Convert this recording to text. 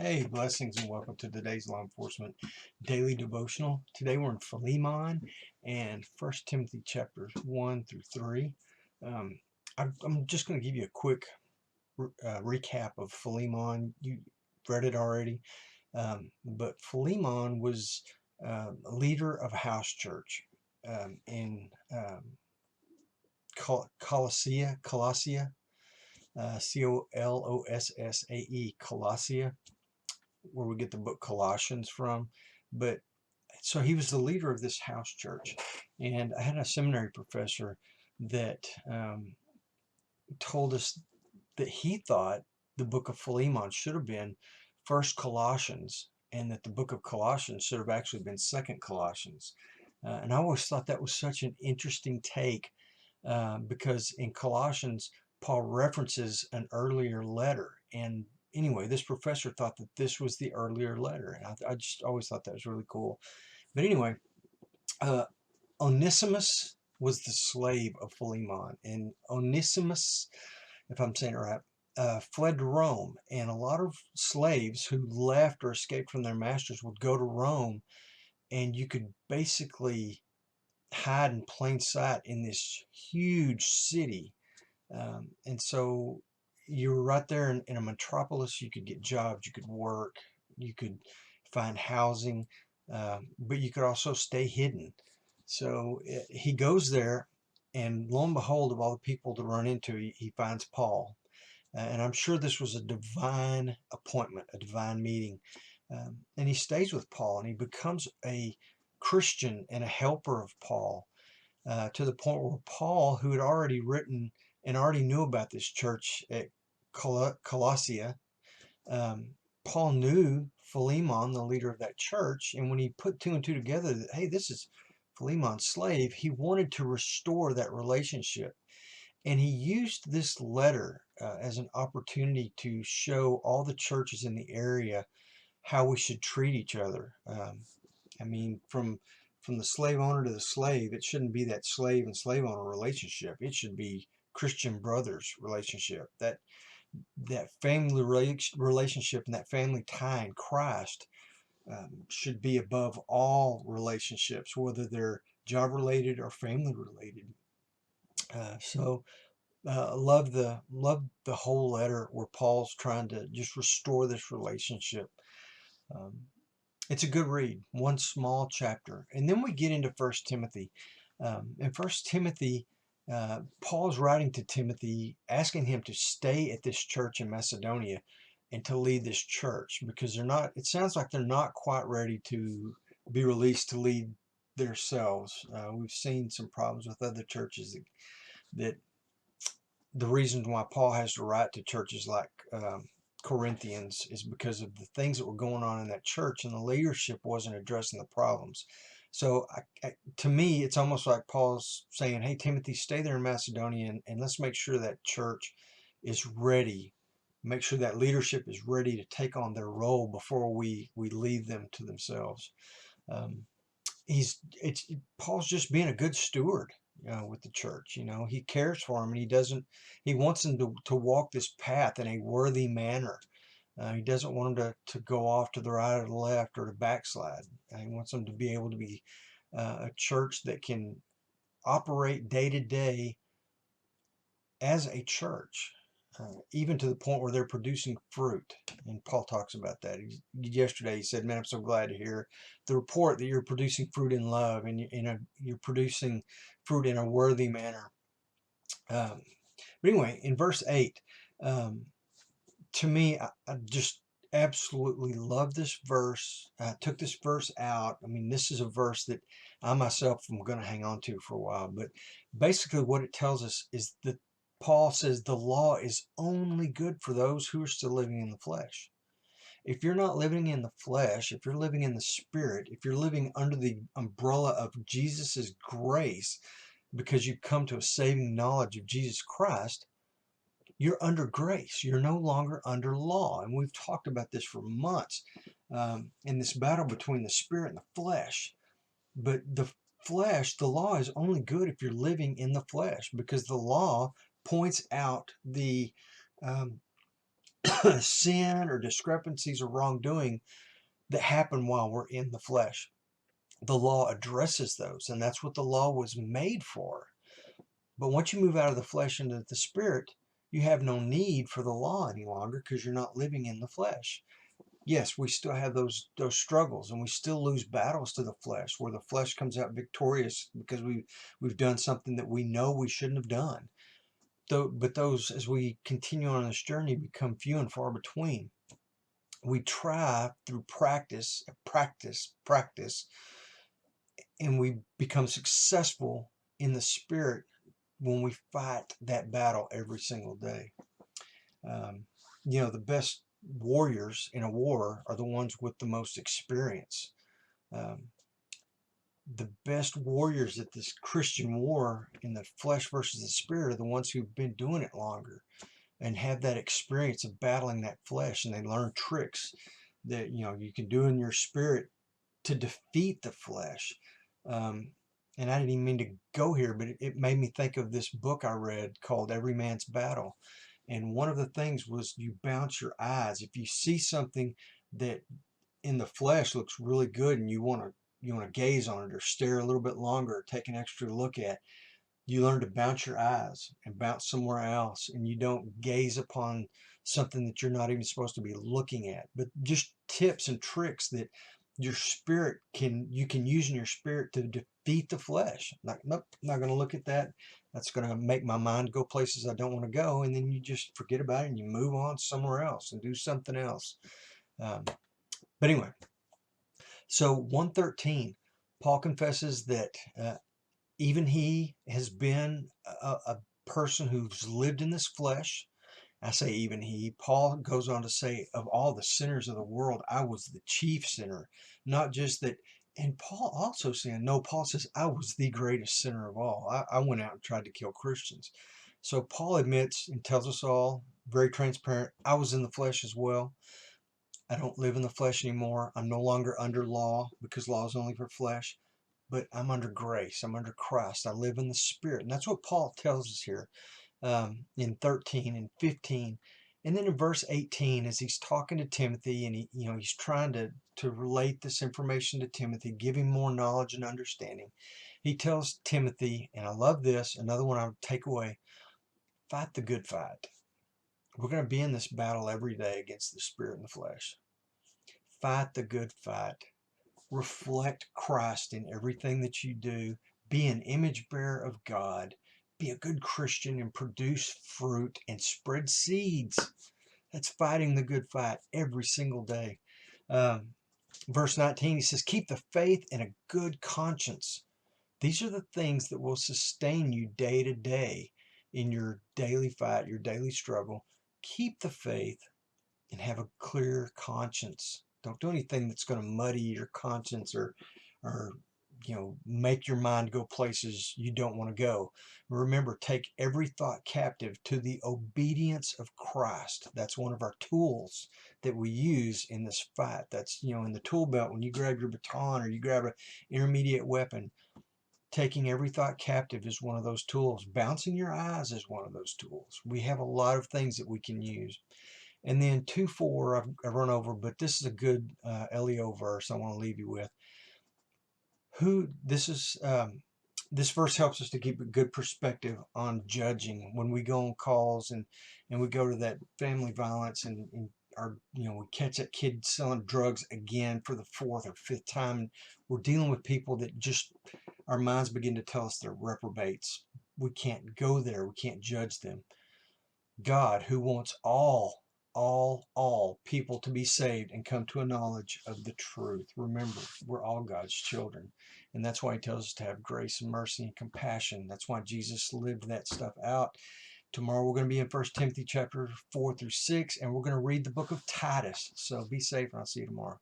Hey, blessings and welcome to today's Law Enforcement Daily Devotional. Today we're in Philemon and 1 Timothy chapters 1 through 3. I'm just going to give you a quick recap of Philemon. You read it already, but Philemon was a leader of a house church in Colossia, Colossae, Colossia, where we get the book Colossians from. But so he was the leader of this house church, and I had a seminary professor that told us that he thought the book of Philemon should have been First Colossians, and that the book of Colossians should have actually been Second Colossians. And I always thought that was such an interesting take, because in Colossians, Paul references an earlier letter. And anyway, this professor thought that this was the earlier letter. And I just always thought that was really cool. But anyway, uh, Onesimus was the slave of Philemon. And Onesimus, if I'm saying it right, fled to Rome. And a lot of slaves who left or escaped from their masters would go to Rome, and you could basically hide in plain sight in this huge city. And so you were right there in a metropolis. You could get jobs, you could work, you could find housing, but you could also stay hidden. So he goes there, and lo and behold, of all the people to run into, he finds Paul. And I'm sure this was a divine appointment, a divine meeting. And he stays with Paul, and he becomes a Christian and a helper of Paul, to the point where Paul, who had already written and already knew about this church at Colossia, Paul knew Philemon, the leader of that church, and when he put two and two together that, hey, this is Philemon's slave, he wanted to restore that relationship. And he used this letter as an opportunity to show all the churches in the area how we should treat each other. I mean, from the slave owner to the slave, it shouldn't be that slave and slave owner relationship. It should be Christian brothers relationship. That family relationship and that family tie in Christ should be above all relationships, whether they're job related or family related. Love the whole letter where Paul's trying to just restore this relationship. Um, it's a good read, one small chapter, and then we get into First Timothy. In First Timothy, Paul's writing to Timothy, asking him to stay at this church in Macedonia and to lead this church, because they're not. It sounds like they're not quite ready to be released to lead themselves. We've seen some problems with other churches that the reason why Paul has to write to churches like Corinthians is because of the things that were going on in that church, and the leadership wasn't addressing the problems. So to me, it's almost like Paul's saying, hey, Timothy, stay there in Macedonia, and let's make sure that church is ready. Make sure that leadership is ready to take on their role before we leave them to themselves. Um, Paul's just being a good steward, with the church. He cares for them, and he wants them to walk this path in a worthy manner. He doesn't want them to go off to the right or the left or to backslide. He wants them to be able to be a church that can operate day to day as a church, even to the point where they're producing fruit. And Paul talks about that. Yesterday he said, man, I'm so glad to hear the report that you're producing fruit in love, and you're producing fruit in a worthy manner. But anyway, in verse 8, to me, I just absolutely love this verse. I took this verse out. I mean, this is a verse that I myself am going to hang on to for a while. But basically what it tells us is that Paul says the law is only good for those who are still living in the flesh. If you're not living in the flesh, if you're living in the spirit, if you're living under the umbrella of Jesus's grace, because you've come to a saving knowledge of Jesus Christ, you're under grace. You're no longer under law. And we've talked about this for months, in this battle between the spirit and the flesh. But the law is only good if you're living in the flesh, because the law points out the sin or discrepancies or wrongdoing that happen while we're in the flesh. The law addresses those, and that's what the law was made for. But once you move out of the flesh into the spirit, you have no need for the law any longer because you're not living in the flesh. Yes, we still have those struggles, and we still lose battles to the flesh, where the flesh comes out victorious because we've done something that we know we shouldn't have done. But those, as we continue on this journey, become few and far between. We try through practice, and we become successful in the spirit when we fight that battle every single day. The best warriors in a war are the ones with the most experience. Um, the best warriors at this Christian war in the flesh versus the spirit are the ones who've been doing it longer and have that experience of battling that flesh, and they learn tricks that you can do in your spirit to defeat the flesh. And I didn't even mean to go here, but it made me think of this book I read called Every Man's Battle. And one of the things was you bounce your eyes. If you see something that in the flesh looks really good and you want to gaze on it or stare a little bit longer or take an extra look at, you learn to bounce your eyes and bounce somewhere else, and you don't gaze upon something that you're not even supposed to be looking at. But just tips and tricks that you can use in your spirit to defeat the flesh. Like, nope, not going to look at that. That's going to make my mind go places I don't want to go, and then you just forget about it and you move on somewhere else and do something else. But anyway, so 113, Paul confesses that even he has been a person who's lived in this flesh. I say even he. Paul goes on to say, of all the sinners of the world, I was the chief sinner. Not just that. And Paul also saying, no, Paul says, I was the greatest sinner of all. I went out and tried to kill Christians. So Paul admits and tells us all, very transparent, I was in the flesh as well. I don't live in the flesh anymore. I'm no longer under law because law is only for flesh, but I'm under grace. I'm under Christ. I live in the Spirit. And that's what Paul tells us here in 13 and 15. And then in verse 18, as he's talking to Timothy, and he's trying to relate this information to Timothy, give him more knowledge and understanding. He tells Timothy, and I love this, another one I'll take away, fight the good fight. We're going to be in this battle every day against the spirit and the flesh. Fight the good fight. Reflect Christ in everything that you do. Be an image bearer of God. Be a good Christian and produce fruit and spread seeds. That's fighting the good fight every single day. Verse 19, he says, keep the faith and a good conscience. These are the things that will sustain you day to day in your daily fight, your daily struggle. Keep the faith and have a clear conscience. Don't do anything that's going to muddy your conscience or make your mind go places you don't want to go. Remember, take every thought captive to the obedience of Christ. That's one of our tools that we use in this fight. That's, in the tool belt when you grab your baton or you grab an intermediate weapon. Taking every thought captive is one of those tools. Bouncing your eyes is one of those tools. We have a lot of things that we can use. And then 2:4, I've run over, but this is a good LEO verse I want to leave you with. This verse helps us to keep a good perspective on judging when we go on calls and we go to that family violence and we catch that kid selling drugs again for the fourth or fifth time. And we're dealing with people that just, our minds begin to tell us they're reprobates. We can't go there. We can't judge them. God, who wants all people to be saved and come to a knowledge of the truth. Remember, we're all God's children. And that's why he tells us to have grace and mercy and compassion. That's why Jesus lived that stuff out. Tomorrow we're going to be in 1 Timothy chapter 4 through 6, and we're going to read the book of Titus. So be safe, and I'll see you tomorrow.